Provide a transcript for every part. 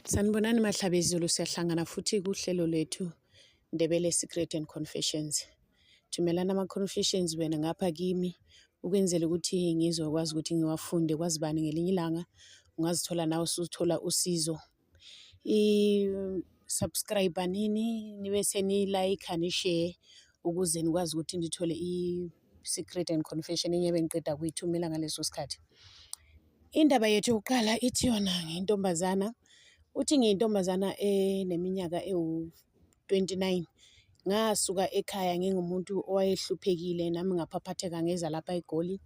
Sanibonani Mahlabezulu, siyahlangana futhi kuhlelo lethu Ndebele Secret and Confessions. Thumelana ama-confessions wena ngapha kimi ukwenzela ukuthi ngizokwazi ukuthi ngiwafunde kwazibani ngelinye ilanga ungazithola nawe usuthola usizo. I-subscribe nini nibe seni-like ni-share ukuze nikwazi ukuthi nithole i-secret and confession enye bengiqeda kuyithumela ngaleso sikhathi. Indaba yethu yokuqala ithi yona ngintombazana. Uthi ngiyintombazana eneminyaka ewu-29 ngasuka ekhaya ngingumuntu owayehluphekile nami ngaphaphatheka ngeza lapha eGoli.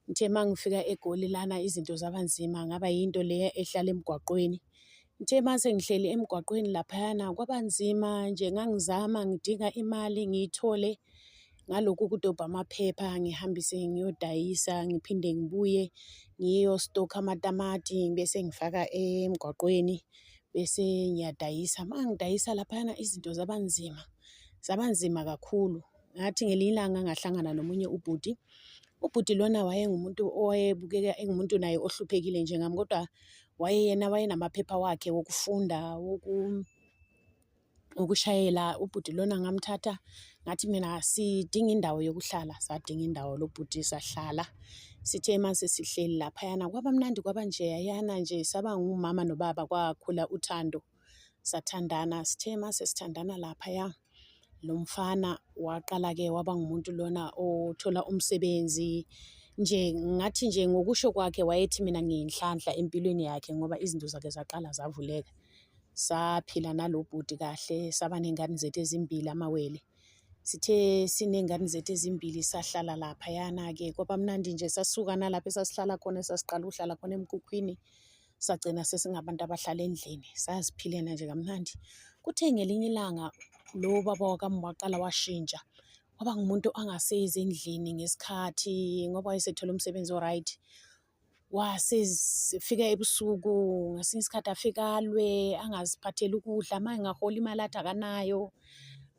Ngithe mangifika eGoli lana izinto zaba nzima ngaba yinto leya ehlala emgwaqweni. Ngithe mase ngihleli emgwaqweni laphayana kwaba nzima nje ngangizama ngidinga imali ngiyithole ngalokhu kudobha amaphepha ngihambise ngiyodayisa ngiphinde ngibuye ngiyostokha amatamati bese ngifaka emgwaqweni bese ngiyadayisa. Mangidayisa laphayana izinto zaba nzima kakhulu. Ngathi ngelinye ilanga ngahlangana nomunye ubhuti. Ubhuti lona wayengumuntu owayebukeka engumuntu naye ohluphekile njengami, kodwa wayenamaphepha wakhe wokufunda ukushayela. Ubhuti lona ngamthatha ngathi mina sidinga indawo yokuhlala, sadinga indawo lo bhuti sahlala. Sithe mase sihleli laphayana kwaba mnandi kwaba njeyana nje saba ngumama nobaba, kwakhula uthando sathandana. Sithe mase sithandana laphaya lo mfana waqala-ke waba ngumuntu lona othola umsebenzi nje ngathi nje ngokusho kwakhe wayethi mina ngiyinhlanhla empilweni yakhe ngoba izinto zakhe zaqala zavuleka. Saphila nalo bhuti kahle, saba ney'ngane zethu ezimbili amawele. Sithe siney'ngane zethu ezimbili sahlala laphayana-ke kwaba mnandi nje, sasuka nalapho esasihlala khona esasiqala ukuhlala khona emkhukhwini sagcina sesingabantu abahlala endlini, saziphilela nje kamnandi. Kuthe ngelinye ilanga lo baba wakami waqala washintsha, waba ngumuntu angasezi endlini ngesikhathi ngoba wayesethole umsebenzi o-right. Wasefika ebusuku ngesinye isikhathi afike alwe angaziphatheli ukudla, uma engahola imali athi akanayo.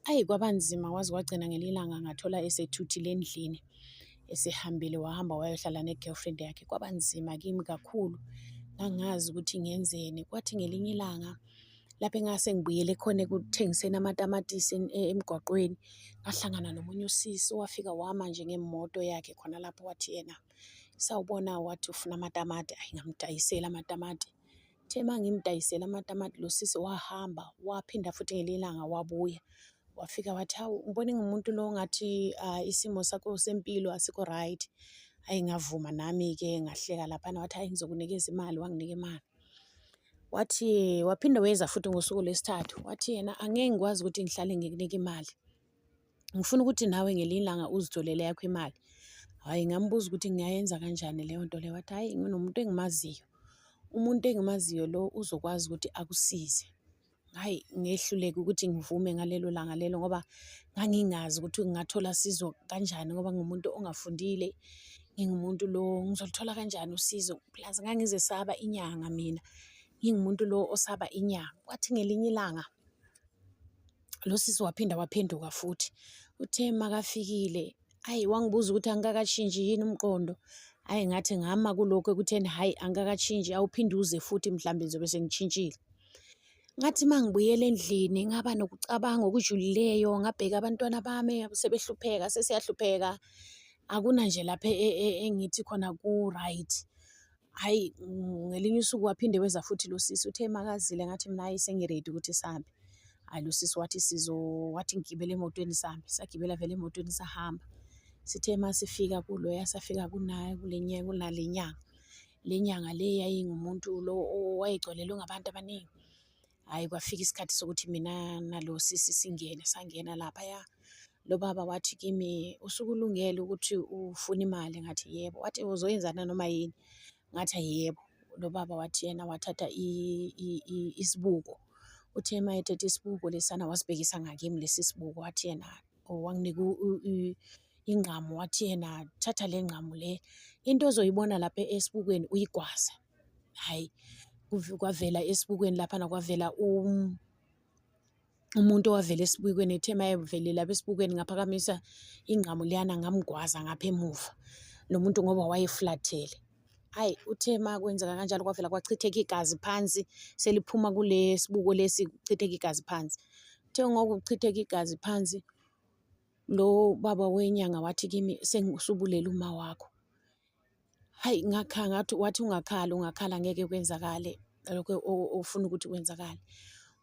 Ayi kwaba nzima kwaze kwagcina ngelinye ilanga ngathola esethuthile endlini, esehambile wahamba wayohlala ne-girlfriend yakhe. Kwaba nzima kimi kakhulu, ngangazi ukuthi ngenzeni. Kwathi ngelinye ilanga lapho engase ngibuyele khona ekuthengiseni amatamatisi emgwaqweni, ngahlangana nomunye usisi owafika wama nje ngemoto yakhe khona lapho, wathi yena sawubona, wathi ufuna amatamati. Ayi ngamdayisela amatamati. Uthe mangimdayisela amatamati lo sisi wahamba waphinda futhi ngelinye ilanga wabuya wafika wathi, hawu ngibona ngumuntu lo ngathi isimo sakho sempilo asikho right. Ayi ngavuma nami-ke ngahleka laphana, wathi hayi ngizokunikeza imali, wanginika imali. Wathi waphinda weza futhi ngosuku lwesithathu, wathi yena angeke ngikwazi ukuthi ngihlale ngikunika imali, ngifuna ukuthi nawe ngelinye ilanga uzitholele yakho imali. Hhayi ngambuza ukuthi ngiyayenza kanjani leyo nto leyo. Wathi hhayi nginomuntu engimaziyo, umuntu engimaziyo lo uzokwazi ukuthi akusize. Hhayi ngehluleka ukuthi ngivume ngalelo langa lelo ngoba ngangingazi ukuthi ngingathola sizo kanjani ngoba ngumuntu ongafundile, ngingumuntu lo ngizolithola kanjani usizo, plus ngangizesaba inyanga mina, ngingumuntu lo osaba inyanga. Kwathi ngelinye ilanga lo sisi waphinda waphenduka futhi. Uthe makafikile, ayi wangibuza ukuthi angikakashintshi yini umqondo. Ayi ngathi ngama kulokhu ekutheni hhayi angikakashintshi, awuphinde uze futhi mhlambe ngizobe sengishintshile. Ngathi mangibuyela endlini ngaba nokucabanga okujulileyo, ngabheka abantwana bami sebehlupheka, sesiyahlupheka, akuna nje lapha engithi khona ku-right. Hhayi ngelinye usuku waphinde weza futhi lo sisi. Uthe makazile ngathi mina hayi sengiredi ukuthi sihambe. Hhayi lo sisi wathi ngigibele emotweni sihambe. Sagibela vele emotweni sahamba. Sithe masifika kuloya safika kule nyanga. Le nyanga le yayingumuntu lo owayegcwalelwe ngabantu abaningi. Hhayi kwafika isikhathi sokuthi mina nalo sisi sangena laphaya. Lo baba wathi kimi, usukulungele ukuthi ufune imali? Ngathi yebo. Wathi uzoyenzana noma yini? Ngathi yebo. Lo baba wathi yena wathatha isibuko. Uthe mayethethe isibuko lesana wasibhekisa ngakimi lesi sibuko, wathi yena wanginika ingqamu, wathi yena thatha le ngqamu le, into ozoyibona lapha esibukweni uyigwaze. Hhayi kwavela esibukweni laphana kwavela umuntu owavela esibukweni. Ethe mayevele lapha esibukweni ngaphakamisa ingqamu leyana ngamgwaza ngapha emuva lo muntu ngoba wayefulathele. Hhayi, uthe makwenzeka kanjalo kwavela kwachitheka igazi phansi, seliphuma kule sibuko lesi kuchitheka igazi phansi. Uthe ngokuchitheka igazi phansi, lo baba wenyanga wathi kimi, sengisubulela uma wakho. Hhayi, ngakhala ngathi, wathi ungakhala angeke kwenzakale lokho ofuna ukuthi kwenzakale.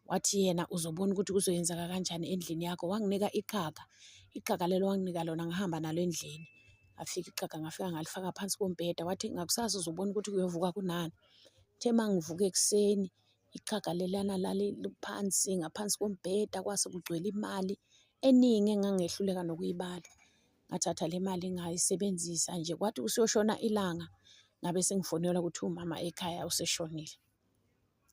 Wathi yena uzobona ukuthi kuzoyenzeka kanjani endlini yakho. Wanginika iqhaga lelo wanginika lona ngahamba nalo endlini. Ngafika iqhaga ngafika ngalifaka phansi kombhede, wathi ngakusasa uzobona ukuthi kuyovuka kunani. Uthe mangivuka ekuseni, iqhaga leliyana phansi ngaphansi kombhede, kwase kugcwele imali eningi engangehluleka nokuyibala. Ngathatha le mali ngayisebenzisa nje, kwathi kusiyoshona ilanga ngabe sengifonelwa ukuthi umama ekhaya useshonile.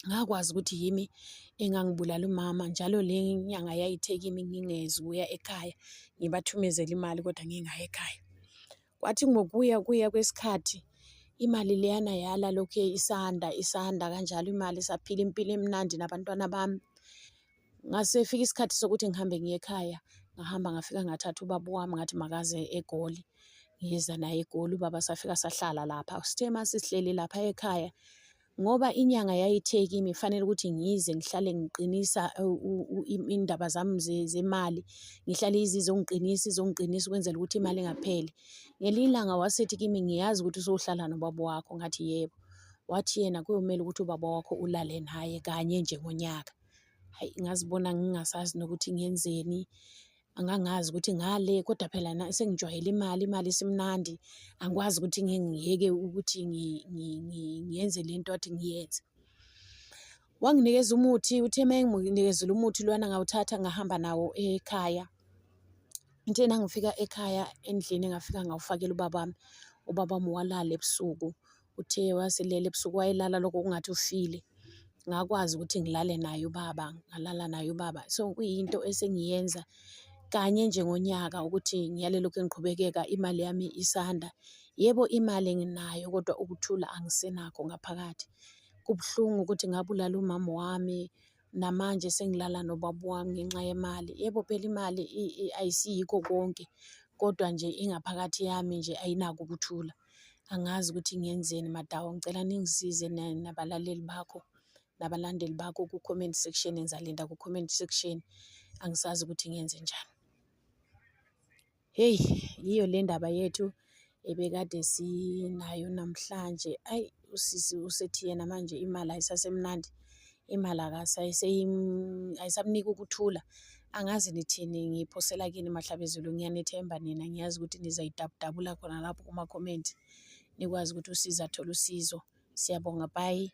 Ngakwazi ukuthi yimi engangibulala umama, njalo le nyanga yayithe kimi ngingezi ukuya ekhaya, ngibathumezele imali kodwa ngingayi ekhaya. Kwathi ngokuya kwesikhathi, imali leyana yala lokhu isanda kanjalo imali, saphila impilo emnandi nabantwana bami. Ngasefika isikhathi sokuthi ngihambe ngiye ekhaya, ngahamba ngafika ngathatha ubaba wami ngathi makaze eGoli. Ngiyeza naye eGoli, ubaba safika sahlala lapha. Sithe masisihleli lapha ekhaya, ngoba inyanga yayithe kimi fanele ukuthi ngize ngihlale ngiqinisa iy'ndaba zami zemali, ngihlale izongiqinisa ukwenzela ukuthi imali ingapheli. Ngelinye ilanga wasethi kimi, ngiyazi ukuthi usohlala nobaba wakho. Ngathi yebo. Wathi yena kuyomele ukuthi ubaba wakho ulale naye kanye nje ngonyaka. Hhayi, ngazibona ngingasazi nokuthi ngenzeni, angangazi ukuthi ngale kodwa phela sengijwayele imali isimnandi, angikwazi ukuthi ngiyeke ukuthi ngiyenze lento athi ngiyenze. Wanginikeza umuthi, uthe mayenginikezile umuthi loyana ngawuthatha ngahamba nawo ekhaya. Uthe nangifika ekhaya endlini ngafika ngawufakela ubaba wami. Ubaba wami walala ebusuku, uthe waselele ebusuku wayelala lokho kungathi ufile. Ngakwazi ukuthi ngilale naye ubaba, ngalala naye ubaba. So kuyinto esengiyenza kanye nje ngonyaka ukuthi ngiyale lokhu ngiqhubekeka imali yami isanda. Yebo, imali nginayo kodwa ukuthula angisenakho ngaphakathi. Kubuhlungu ukuthi ngabulala umama wami, namanje sengilala nobaba wami ngenxa yemali. Yebo phela imali ayisiyikho konke, kodwa nje ingaphakathi yami nje ayinako ukuthula. Angazi ukuthi ngiyenzeni Madawu, ngicela ningisize nabalaleli bakho, nabalandeli bakho ku-comment section, ngizalinda ku-comment section. Angisazi ukuthi ngiyenze njani. Hheyi, yiyo le ndaba yethu ebekade sinayo namhlanje. Ayi, usisi usethi yena manje imali ayisasemnandi, imali ayisamniki ukuthula. Angazi nithini, ngiyiphosela kini Mahlabezulu, ngiyanethemba nina, ngiyazi ukuthi nizayidabudabula khona lapho kuma-comment, nikwazi ukuthi uSiza athole usizo. Siyabonga, bye.